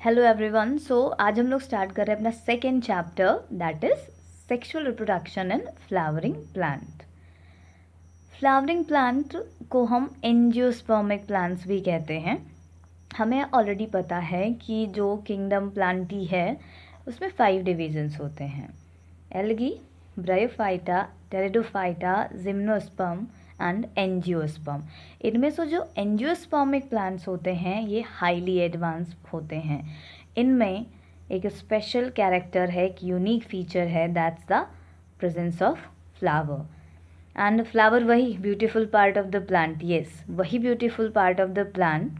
Hello everyone. आज हम लोग स्टार्ट कर रहे हैं अपना second chapter, that is sexual reproduction in flowering plant. Flowering plant को हम एंजियोस्पर्मिक प्लांट्स भी कहते हैं। हमें ऑलरेडी पता है कि जो किंगडम प्लांटी है उसमें 5 डिविजन्स होते हैं: algae, bryophyta, pteridophyta, gymnosperm and angiosperm. इनमें से जो एंजियोस्पर्मिक प्लांट्स होते हैं ये हाईली एडवांस होते हैं। इनमें एक स्पेशल कैरेक्टर है, एक यूनिक फीचर है, that's the presence of flower. And flower वही beautiful part of the plant, yes वही beautiful part of the plant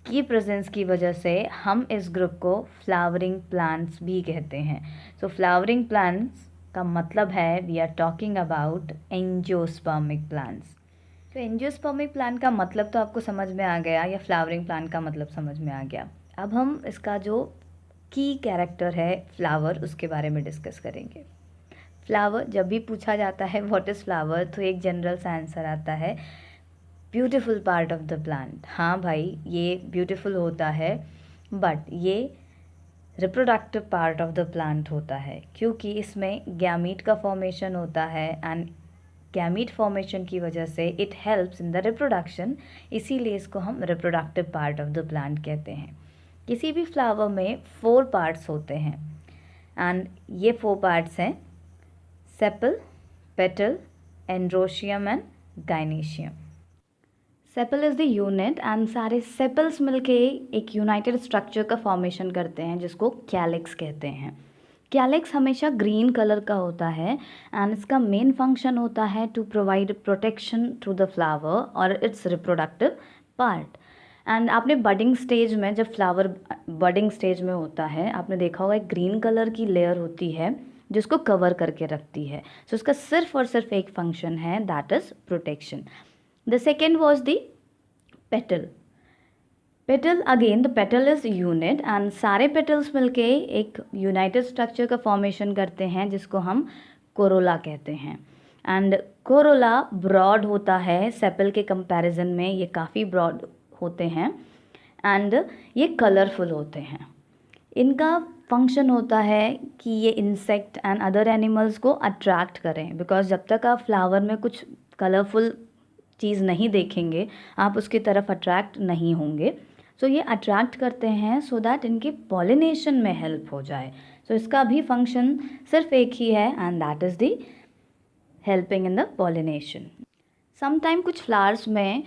की प्रेजेंस की वजह से हम इस ग्रुप को फ्लावरिंग प्लांट्स भी कहते हैं। सो फ्लावरिंग प्लांट्स का मतलब है we are talking about angiospermic plants. तो एंजियोस्पर्मिक प्लांट का मतलब तो आपको समझ में आ गया, या फ्लावरिंग प्लांट का मतलब समझ में आ गया। अब हम इसका जो की कैरेक्टर है फ्लावर, उसके बारे में डिस्कस करेंगे। फ्लावर जब भी पूछा जाता है व्हाट इज़ फ्लावर, तो एक जनरल सा आंसर आता है beautiful part of the plant. हाँ भाई, ये ब्यूटीफुल होता है, बट ये reproductive part of the plant होता है, क्योंकि इसमें गैमीट का फॉर्मेशन होता है एंड गैमीट फॉर्मेशन की वजह से it helps in the reproduction, इसीलिए इसको हम reproductive part of the plant कहते हैं। किसी भी फ्लावर में 4 पार्ट्स होते हैं एंड ये 4 पार्ट्स हैं sepal, petal, androecium and gynoecium. Sepal is the unit and सारे सेपल्स मिलके एक यूनाइटेड स्ट्रक्चर का फॉर्मेशन करते हैं जिसको कैलिक्स कहते हैं। कैलिक्स हमेशा ग्रीन कलर का होता है एंड इसका मेन फंक्शन होता है to provide protection to the flower और इट्स रिप्रोडक्टिव पार्ट। एंड आपने बडिंग स्टेज में, जब फ्लावर बडिंग स्टेज में होता है, आपने देखा होगा एक ग्रीन कलर की लेयर होती है जिसको कवर करके रखती है। सो इसका सिर्फ और सिर्फ एक फंक्शन है, that is protection. The second was the petal. Petal, again the petal is unit and सारे petals मिलके एक united structure का formation करते हैं जिसको हम corolla कहते हैं। and corolla broad होता है sepal के comparison में, ये काफ़ी broad होते हैं and ये colorful होते हैं। इनका फंक्शन होता है कि ये इंसेक्ट एंड अदर एनिमल्स को अट्रैक्ट करें, बिकॉज जब तक आप फ्लावर में कुछ कलरफुल चीज़ नहीं देखेंगे आप उसकी तरफ अट्रैक्ट नहीं होंगे। सो ये अट्रैक्ट करते हैं सो दैट इनके पॉलिनेशन में हेल्प हो जाए। सो इसका भी फंक्शन सिर्फ एक ही है and that is the helping in the pollination. Sometime कुछ फ्लावर्स में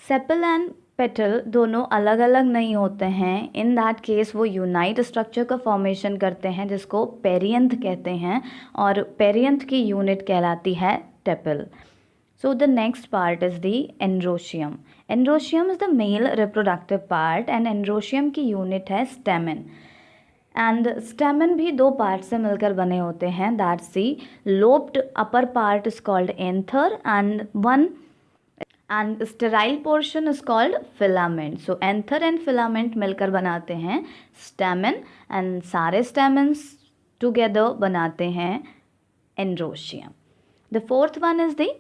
सेपल एंड पेटल दोनों अलग अलग नहीं होते हैं। इन दैट केस वो यूनाइट स्ट्रक्चर का फॉर्मेशन करते हैं जिसको पेरियंथ कहते हैं और पेरियंथ की यूनिट कहलाती है tepal. So the next part is the androecium. Androecium is the male reproductive part and androecium की unit है stamen. And stamen भी 2 parts से मिलकर बने होते हैं, that's the lobed upper part is called anther and sterile portion is called filament. So anther and filament मिलकर बनाते हैं stamen and सारे stamens together बनाते हैं androecium. The fourth one is the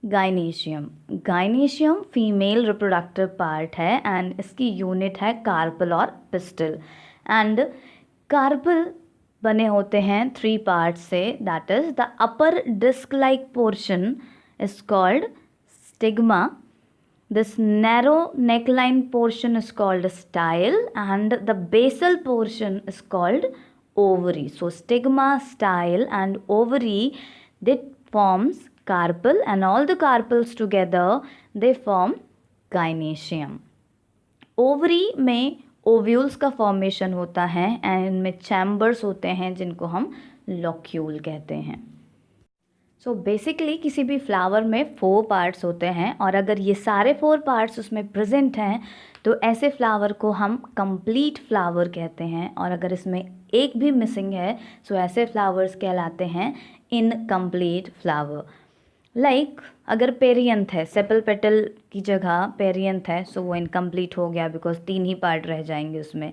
gynoecium. Gynoecium female reproductive part है and इसकी unit है carpel और पिस्टल। एंड कार्पल बने होते हैं 3 पार्ट से, that is the upper disc like portion is called stigma, this narrow neckline portion is called style and the basal portion is called ovary. So stigma, style and ovary that forms carpel and all the carpels together they form gynoecium. Ovary में ovules का formation होता है and इनमें chambers होते हैं जिनको हम locule कहते हैं। सो बेसिकली किसी भी फ्लावर में 4 पार्ट्स होते हैं और अगर ये सारे 4 पार्ट्स उसमें प्रेजेंट हैं तो ऐसे फ्लावर को हम कंप्लीट फ्लावर कहते हैं, और अगर इसमें एक भी मिसिंग है तो ऐसे फ्लावर्स कहलाते हैं इनकम्प्लीट फ्लावर। लाइक अगर पेरियंथ है, सेपल पेटल की जगह पेरियंथ है, सो वो इनकम्प्लीट हो गया बिकॉज 3 ही पार्ट रह जाएंगे उसमें।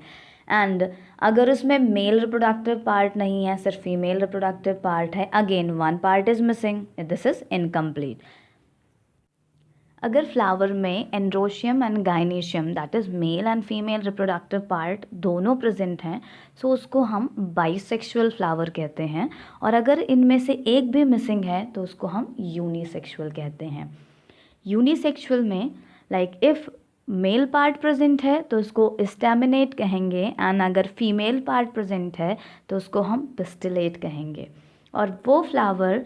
एंड अगर उसमें मेल रिप्रोडक्टिव पार्ट नहीं है, सिर्फ फीमेल रिप्रोडक्टिव पार्ट है, again 1 part is missing, this is incomplete. अगर फ्लावर में androecium and gynoecium that is male and female reproductive part दोनों प्रेजेंट हैं, सो उसको हम बाइसेक्सुअल फ्लावर कहते हैं। और अगर इनमें से एक भी मिसिंग है तो उसको हम यूनिसेक्सुअल कहते हैं। यूनिसेक्सुअल में like if male part present है तो उसको स्टैमिनेट कहेंगे, एंड अगर फीमेल पार्ट प्रेजेंट है तो उसको हम पिस्टिलेट कहेंगे। और वो फ्लावर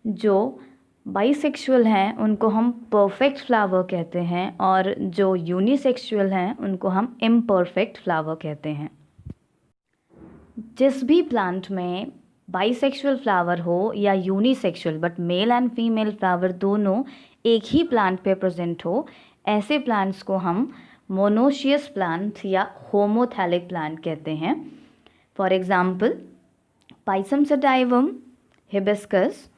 जो बाइसेक्सुअल हैं उनको हम परफेक्ट फ्लावर कहते हैं, और जो यूनिसेक्सुअल हैं उनको हम इम्परफेक्ट फ्लावर कहते हैं। जिस भी प्लांट में बाइसेक्सुअल फ्लावर हो या unisexual but male and female flower दोनों एक ही प्लांट पे प्रेजेंट हो, ऐसे प्लांट्स को हम मोनोशियस प्लांट या होमोथैलिक प्लांट कहते हैं। For example Pisum sativum, hibiscus,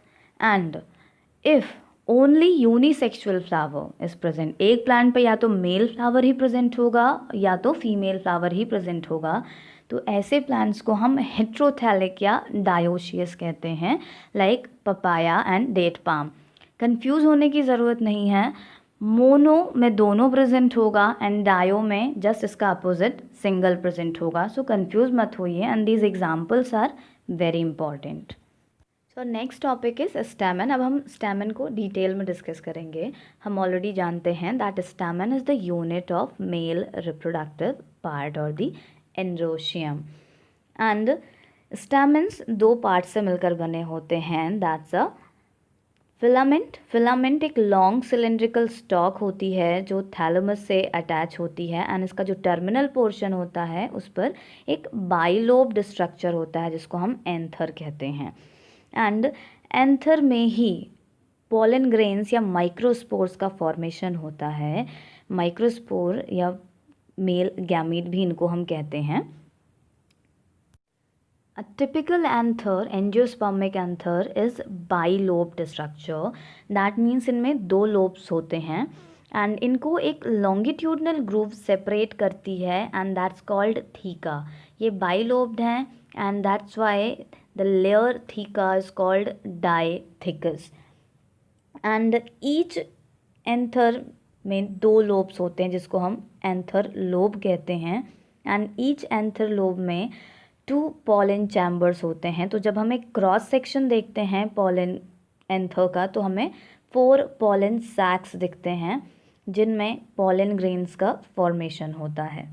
and if only unisexual flower is present, एक प्लांट पे या तो मेल फ्लावर ही प्रेजेंट होगा या तो फीमेल फ्लावर ही प्रेजेंट होगा, तो ऐसे प्लांट्स को हम हेट्रोथैलिक या डायोशियस कहते हैं, like papaya and date palm. Confuse होने की ज़रूरत नहीं है, मोनो में दोनों प्रेजेंट होगा एंड डायो में जस्ट इसका अपोजिट सिंगल प्रेजेंट होगा। सो कंफ्यूज मत होइए, and these examples are very important. So next topic is stamen. अब हम स्टैमेन को डिटेल में डिस्कस करेंगे। हम ऑलरेडी जानते हैं that stamen is the unit of male reproductive part और द एंड्रोशियम। एंड स्टैमेन्स दो पार्ट से मिलकर बने होते हैं, दैट्स अ फिलामेंट। फिलामेंट एक लॉन्ग सिलेंड्रिकल स्टॉक होती है जो थैलेमस से अटैच होती है, एंड इसका जो टर्मिनल पोर्शन होता है उस पर एक बाइलोब्ड स्ट्रक्चर होता है जिसको हम एंथर कहते हैं। एंड एंथर में ही पॉलन ग्रेन्स या माइक्रोस्पोर्स का फॉर्मेशन होता है। माइक्रोस्पोर या मेल गैमीट भी इनको हम कहते हैं। A typical anther, angiospermic anther, is bilobed structure. That means इनमें दो lobes होते हैं, and इनको एक longitudinal groove separate करती है, and that's called theca. ये bilobed हैं, and that's why the layer theca is called diathecus. And each anther में दो lobes होते हैं जिसको हम anther lobe कहते हैं, and each anther lobe में 2 pollen chambers होते हैं। तो जब हम एक क्रॉस सेक्शन देखते हैं pollen एंथर का तो हमें 4 pollen sacs दिखते हैं जिनमें pollen grains का फॉर्मेशन होता है।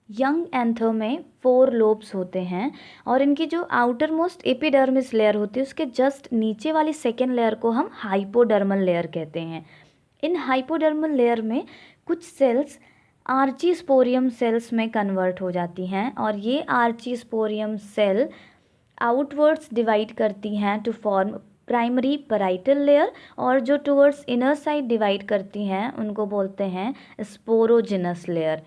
यंग एंथर में 4 लोब्स होते हैं, और इनकी जो आउटर मोस्ट एपिडर्मिस लेयर होती है उसके जस्ट नीचे वाली सेकेंड लेयर को हम हाइपोडर्मल लेयर कहते हैं। इन हाइपोडर्मल लेयर में कुछ सेल्स आर्चीस्पोरियम सेल्स में कन्वर्ट हो जाती हैं, और ये आर्चीस्पोरियम सेल आउटवर्ड्स डिवाइड करती हैं to form primary parietal layer, और जो टुवर्ड्स इनर साइड डिवाइड करती हैं उनको बोलते हैं स्पोरोजिनस लेयर।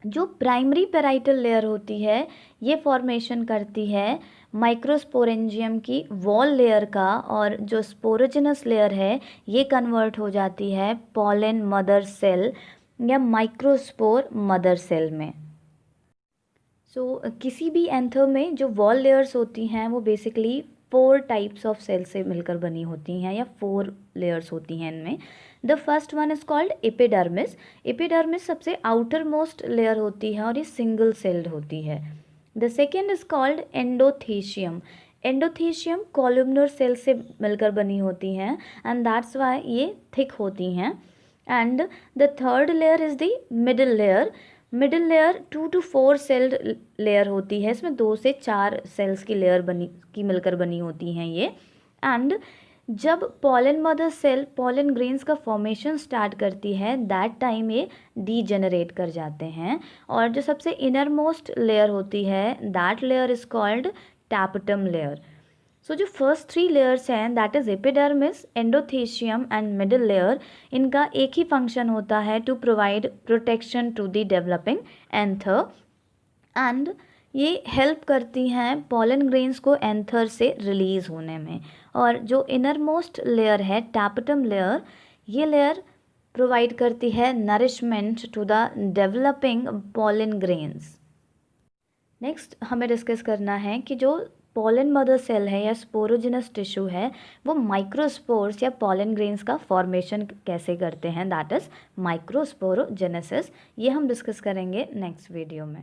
जो प्राइमरी पैराइटल लेयर होती है ये फॉर्मेशन करती है माइक्रोस्पोरेंजियम की वॉल लेयर का, और जो स्पोरोजिनस लेयर है ये कन्वर्ट हो जाती है पॉलन मदर सेल या माइक्रोस्पोर मदर सेल में। किसी भी एंथर में जो वॉल लेयर्स होती हैं वो बेसिकली 4 टाइप्स ऑफ सेल से मिलकर बनी होती हैं, या 4 लेयर्स होती हैं इनमें। The first one is called epidermis. Epidermis सबसे आउटर मोस्ट लेयर होती है और ये सिंगल सेल्ड होती है। The second is called endothecium. Endothecium columnar cell से मिलकर बनी होती हैं, एंड दैट्स वाई ये थिक होती हैं। And the third layer is the middle layer. Middle layer 2 to 4 celled layer होती है, इसमें 2 से 4 सेल्स की लेयर मिलकर बनी होती हैं ये। एंड जब pollen mother cell pollen grains का फॉर्मेशन स्टार्ट करती है दैट टाइम ये डीजेनरेट कर जाते हैं, और जो सबसे इनर मोस्ट लेयर होती है that layer is called tapetum layer. So जो फर्स्ट 3 लेयर्स हैं that is epidermis, endothecium and middle layer, इनका एक ही फंक्शन होता है to provide protection to the developing anther, and ये हेल्प करती हैं पॉलन ग्रेन्स को एंथर से रिलीज़ होने में। और जो इनर मोस्ट लेयर है टैपेटम लेयर, ये लेयर प्रोवाइड करती है nourishment to the developing pollen grains. Next हमें डिस्कस करना है कि जो पॉलन मदर सेल है या स्पोरोजिनस टिश्यू है वो माइक्रोस्पोर्स या पॉलन ग्रेन्स का फॉर्मेशन कैसे करते हैं, दैट इज़ माइक्रोस्पोरोजेनेसिस। ये हम डिस्कस करेंगे नेक्स्ट वीडियो में।